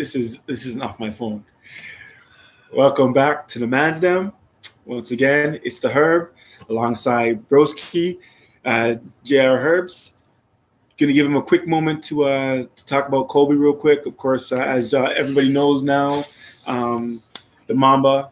this isn't off my phone. Welcome back to the Mansdem. Once again, it's the Herb alongside Broski, JrHerbz. Gonna give him a quick moment to talk about Kobe real quick. Of course, as everybody knows now, the Mamba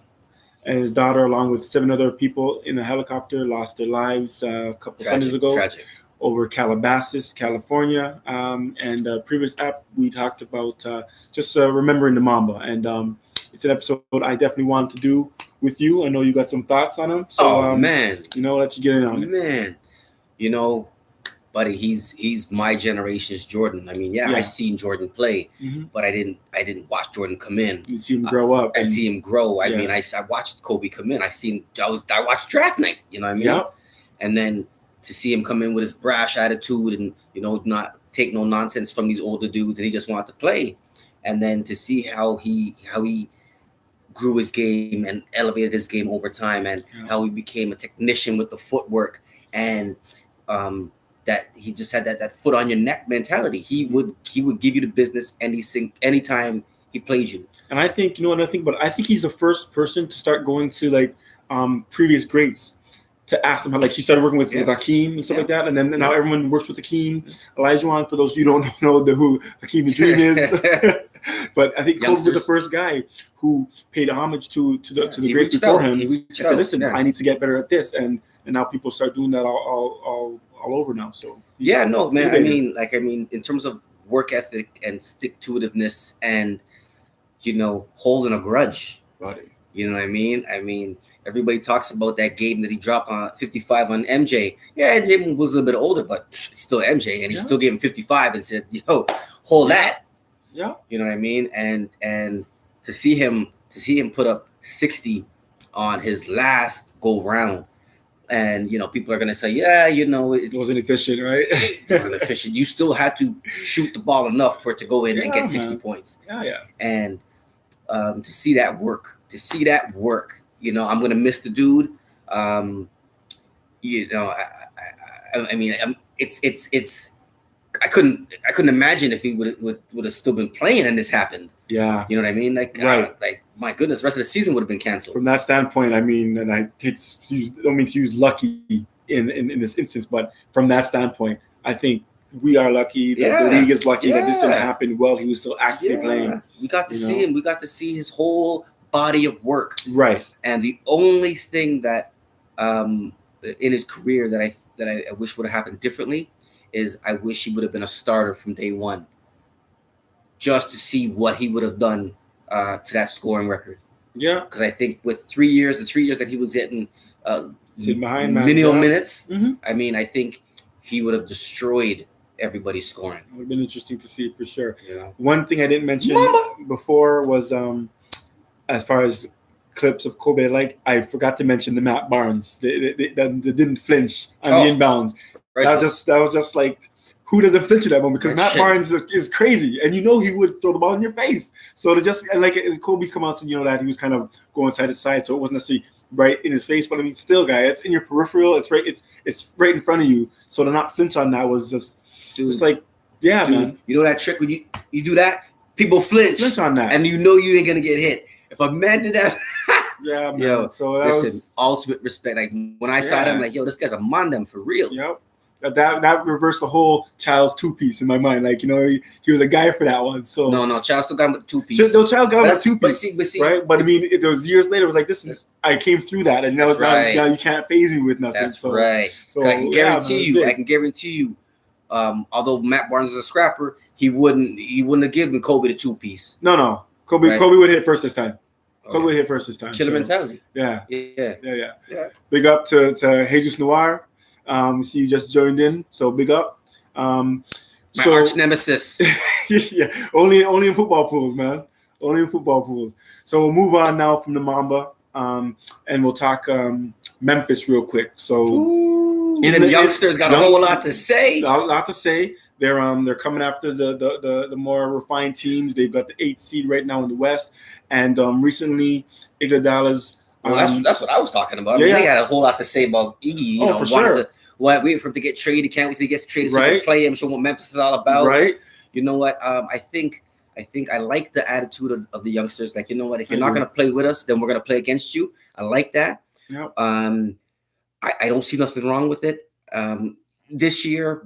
and his daughter, along with 7 other people in a helicopter, lost their lives a couple Sundays ago. Tragic. Over Calabasas, California. And previous app, we talked about just remembering the Mamba. And it's an episode I definitely wanted to do with you. I know you got some thoughts on him. So, man. Let you get in on it. Man, buddy, he's my generation's Jordan. I mean, I seen Jordan play, but I didn't watch Jordan come in. You see him grow up. And see him grow. I mean, I watched Kobe come in. I watched draft night, you know what I mean? Yep. And then to see him come in with his brash attitude and, not take no nonsense from these older dudes, and he just wanted to play. And then to see how he grew his game and elevated his game over time, and how he became a technician with the footwork, and that he just had that foot on your neck mentality. He would give you the business anytime he played you. And I think, I think he's the first person to start going to previous greats to ask them how, he started working with Hakeem and stuff like that. And then now everyone works with Hakeem. Olajuwon, for those of you who don't know who Hakeem the Dream is. But I think Kobe was the first guy who paid homage to the greats before him. He said, listen, I need to get better at this. And now people start doing that all over now. So man. I mean, in terms of work ethic and stick-to-itiveness and, holding a grudge. Right. You know what I mean? I mean, everybody talks about that game that he dropped on 55 on MJ. Yeah, MJ was a little bit older, but he's still MJ, and he still gave him 55 and said, hold that. Yeah. You know what I mean? And to see him put up 60 on his last go round, and people are gonna say, it wasn't efficient, right? It wasn't efficient. You still had to shoot the ball enough for it to go in and get 60 points. Yeah. And to see that work, I'm gonna miss the dude. I mean, it's. I couldn't imagine if he would have still been playing and this happened. Yeah. You know what I mean? My goodness, the rest of the season would have been canceled. From that standpoint, I mean, and I don't mean to use lucky in this instance, but from that standpoint, I think we are lucky. The league is lucky that this didn't happen while he was still actively playing. We got to see him. We got to see his whole body of work. Right. And the only thing that in his career that I wish would have happened differently is I wish he would have been a starter from day one, just to see what he would have done to that scoring record. Yeah. Because I think with the 3 years that he was getting minimum minutes, I mean, I think he would have destroyed everybody's scoring. It would have been interesting to see for sure. Yeah. One thing I didn't mention before was as far as clips of Kobe, I forgot to mention the Matt Barnes. They didn't flinch on the inbounds. Right. That was just like, who doesn't flinch at that moment? Because Matt Barnes is crazy, and he would throw the ball in your face. So to just Kobe's come out and saying that he was kind of going side to side, so it wasn't necessarily right in his face, but I mean, still, guy, it's in your peripheral. It's right in front of you. So to not flinch on that was just man. You know that trick when you do that, people flinch on that, and you ain't gonna get hit. If a man did that. Yeah, man. Yo, so was ultimate respect. Like when I saw him, this guy's a Mamba for real. Yep. That reversed the whole Child's 2-piece in my mind. He was a guy for that one. So no, Child still got him with 2-piece. No, Child got him with 2-piece. But see, right? But I mean, those years later, it was like I came through that, and now you can't phase me with nothing. That's right. So I can guarantee you. Although Matt Barnes is a scrapper, he wouldn't have given Kobe the 2-piece. No. Kobe would hit first this time. Kobe would hit first this time. Killer mentality. Yeah. Big up to Jesus Noir. See you just joined in, so big up. My arch nemesis. Yeah, only in football pools, man. Only in football pools. So we'll move on now from the Mamba, and we'll talk Memphis real quick. So, youngsters got a whole lot to say. A lot to say. They're coming after the more refined teams. They've got the 8th seed right now in the West, and recently Iguodala's. That's what I was talking about. They had a whole lot to say about Iggy. For sure. Wait for him to get traded. Can't wait till he gets traded so he can play him, show what Memphis is all about. Right. You know what? I think I think I like the attitude of the youngsters. Like, you know what? If you're not going to play with us, then we're going to play against you. I like that. Yep. I don't see nothing wrong with it. This year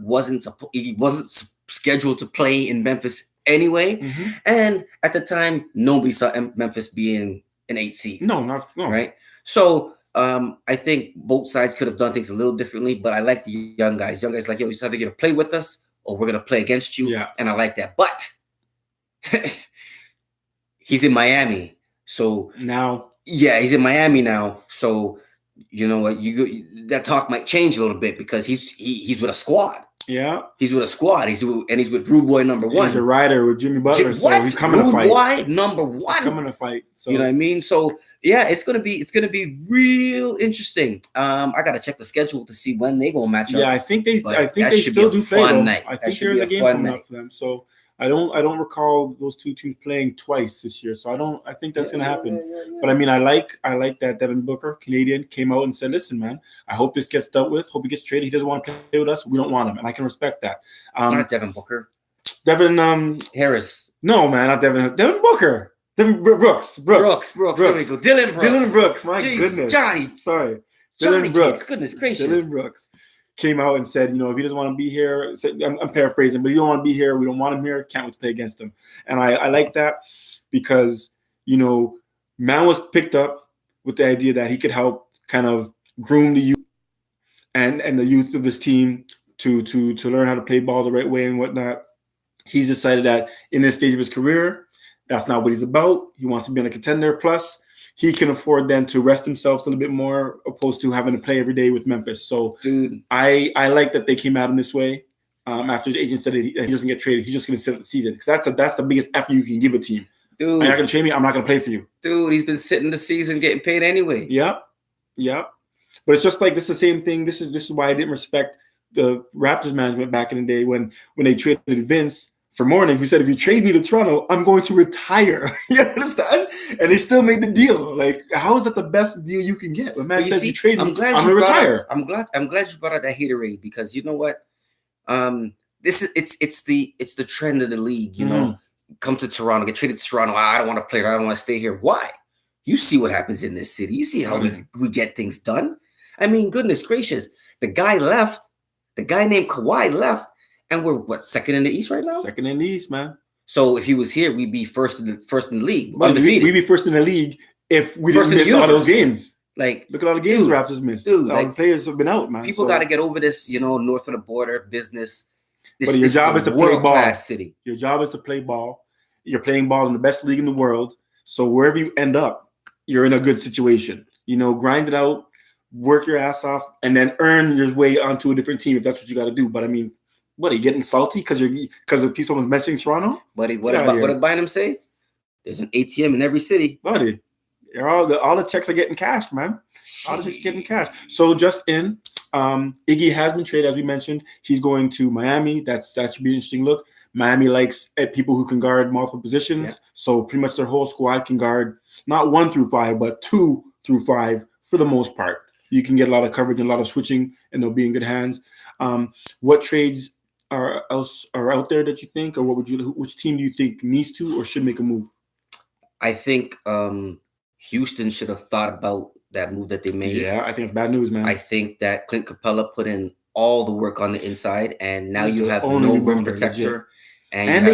he wasn't scheduled to play in Memphis anyway. Mm-hmm. And at the time, nobody saw Memphis being an 8 seed. No. Right? So I think both sides could have done things a little differently, but I like the young guys. Young guys like, yo, he's either going to play with us or we're going to play against you. Yeah. And I like that. But he's in Miami. So now. Yeah, he's in Miami now. So you know what? That talk might change a little bit because he's with a squad. Yeah, he's with a squad. He's with Rude Boy number 1. He's a rider with Jimmy Butler, so he's coming to fight. Rude Boy number 1. He's coming to fight. So you know what I mean? So yeah, it's gonna be real interesting. I gotta check the schedule to see when they gonna match up. Yeah, I think they still do play. I think there's a game coming up for them. So I don't recall those two teams playing twice this year. So I think that's gonna happen. Yeah. But I mean, I like that Devin Booker, Canadian, came out and said, "Listen, man, I hope this gets dealt with. Hope he gets traded. He doesn't want to play with us. We don't want him, and I can respect that." Not Devin Booker. Devin Harris. No, man, not Devin. Devin Booker. Devin Brooks. There we go. Dylan Brooks. Dylan Brooks. My goodness. Johnny. Sorry. Johnny Dylan Brooks. Goodness gracious. Dylan Brooks came out and said, if he doesn't want to be here, I'm paraphrasing, but he don't want to be here. We don't want him here. Can't wait to play against him. And I like that because, man was picked up with the idea that he could help kind of groom the youth and the youth of this team to learn how to play ball the right way and whatnot. He's decided that in this stage of his career, that's not what he's about. He wants to be on a contender. Plus, he can afford then to rest himself a little bit more opposed to having to play every day with Memphis. So, dude, I like that they came at him this way. After his agent said that he doesn't get traded, he's just going to sit out the season because that's the biggest effort you can give a team. Dude, you're not going to trade me. I'm not going to play for you. Dude, he's been sitting the season getting paid anyway. Yep. But it's just like this is the same thing. This is why I didn't respect the Raptors management back in the day when they traded Vince for Morning, who said, if you trade me to Toronto, I'm going to retire. You understand? And they still made the deal. Like, how is that the best deal you can get? When man says you trade me, I'm going to retire. I'm glad you brought out that haterade because you know what? It's the trend of the league. You know, come to Toronto, get traded to Toronto. I don't want to play. I don't want to stay here. Why? You see what happens in this city. You see how we get things done. I mean, goodness gracious, the guy left. The guy named Kawhi left. And we're second in the East right now? Second in the East, man. So if he was here, we'd be first in the league. We'd be first in the league if we didn't miss all those games. Like, look at all the games Raptors missed. Dude, all the players have been out, man. People got to get over this, north of the border business. But your job is to play ball. City. Your job is to play ball. You're playing ball in the best league in the world. So wherever you end up, you're in a good situation. Grind it out, work your ass off, and then earn your way onto a different team if that's what you got to do. But I mean, what, are you getting salty because of someone mentioning Toronto? Buddy, what did Bynum say? There's an ATM in every city. Buddy, all the checks are getting cashed, man. All the checks are getting cashed. So just in, Iggy has been traded, as we mentioned. He's going to Miami. That should be an interesting look. Miami likes people who can guard multiple positions. Yeah. So pretty much their whole squad can guard not 1 through 5, but 2 through 5 for the most part. You can get a lot of coverage and a lot of switching, and they'll be in good hands. What trades are out there that you think, or which team do you think needs to or should make a move? I think Houston should have thought about that move that they made. Yeah, I think it's bad news, man. I think that Clint Capella put in all the work on the inside, and now you have no rim protector, and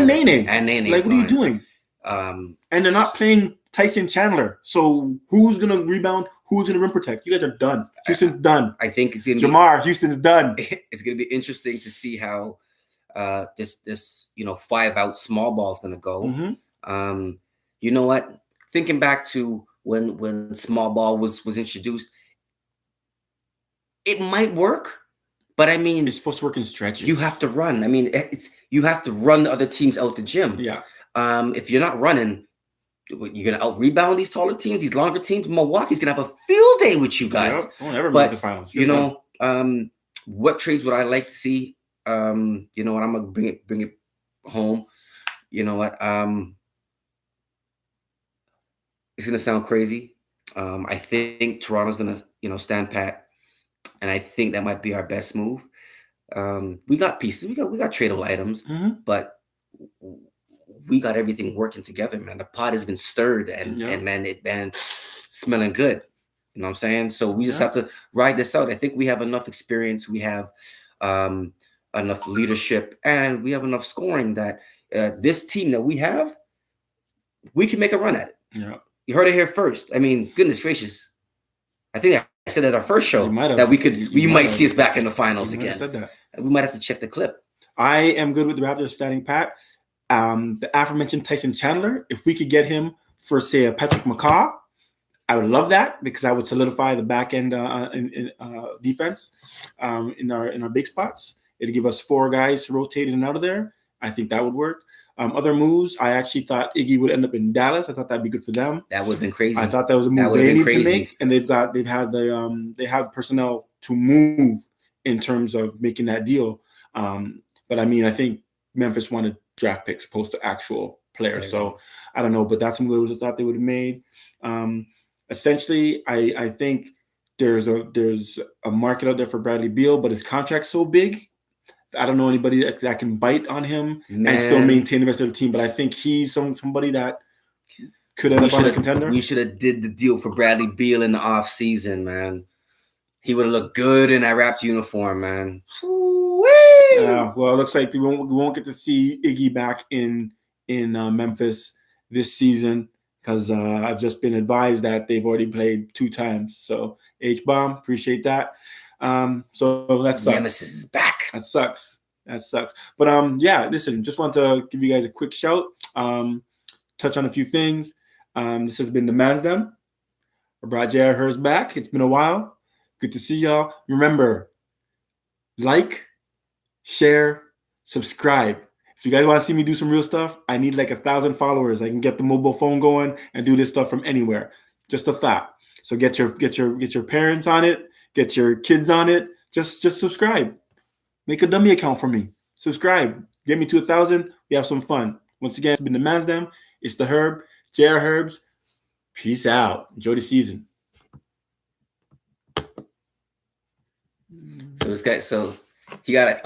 Nene. Like, what are you doing? And they're not playing Tyson Chandler. So who's gonna rebound? Who's gonna rim protect? You guys are done. Houston's done. I think it's gonna Jamar. Houston's done. It's gonna be interesting to see how this 5-out small ball is gonna go. Mm-hmm. You know what? Thinking back to when small ball was introduced, it might work, but I mean, it's supposed to work in stretches. You have to run. I mean, you have to run the other teams out the gym. Yeah. If you're not running, you're gonna out rebound these taller teams, these longer teams. Milwaukee's gonna have a field day with you guys. Yep. Don't ever make the finals. What trades would I like to see? You know what? I'm gonna bring it home. You know what? It's gonna sound crazy. I think Toronto's gonna stand pat, and I think that might be our best move. We got pieces. We got tradable items, mm-hmm. but we got everything working together, man. The pot has been stirred, and man, it been smelling good. You know what I'm saying? So we just have to ride this out. I think we have enough experience. We have enough leadership, and we have enough scoring that this team that we have, we can make a run at it. Yeah. You heard it here first. I mean, goodness gracious. I think I said at our first show that we might see us back in the finals again. Said that. We might have to check the clip. I am good with the Raptors standing pat. The aforementioned Tyson Chandler, if we could get him for, say, a Patrick McCaw, I would love that because I would solidify the back end in defense in our big spots. It'd give us 4 guys to rotate in and out of there. I think that would work. Other moves, I actually thought Iggy would end up in Dallas. I thought that'd be good for them. That would have been crazy. I thought that was a move they need to make, and they have personnel to move in terms of making that deal. But I mean, I think Memphis wanted draft picks opposed to actual players. So I don't know, but that's some moves I thought they would have made. Essentially, I think there's a market out there for Bradley Beal, but his contract's so big. I don't know anybody that can bite on him and still maintain the rest of the team. But I think he's somebody that could end up on a contender. We should have did the deal for Bradley Beal in the offseason, man. He would have looked good in that Raptor uniform, man. Yeah, well, it looks like we won't get to see Iggy back in Memphis this season because I've just been advised that they've already played 2 times. So H-Bomb, appreciate that. So that sucks. Nemesis is back. That sucks. But yeah, listen, just want to give you guys a quick shout. Touch on a few things. This has been the Mansdem. I brought JrHerbz back. It's been a while. Good to see y'all. Remember, like, share, subscribe. If you guys want to see me do some real stuff, I need like 1,000 followers. I can get the mobile phone going and do this stuff from anywhere. Just a thought. So get your parents on it. Get your kids on it. Just subscribe. Make a dummy account for me. Subscribe. Get me to 1,000. We have some fun. Once again, it's been the Mansdem. It's the Herb. JrHerbz. Peace out. Enjoy the season. So this guy, he got it up.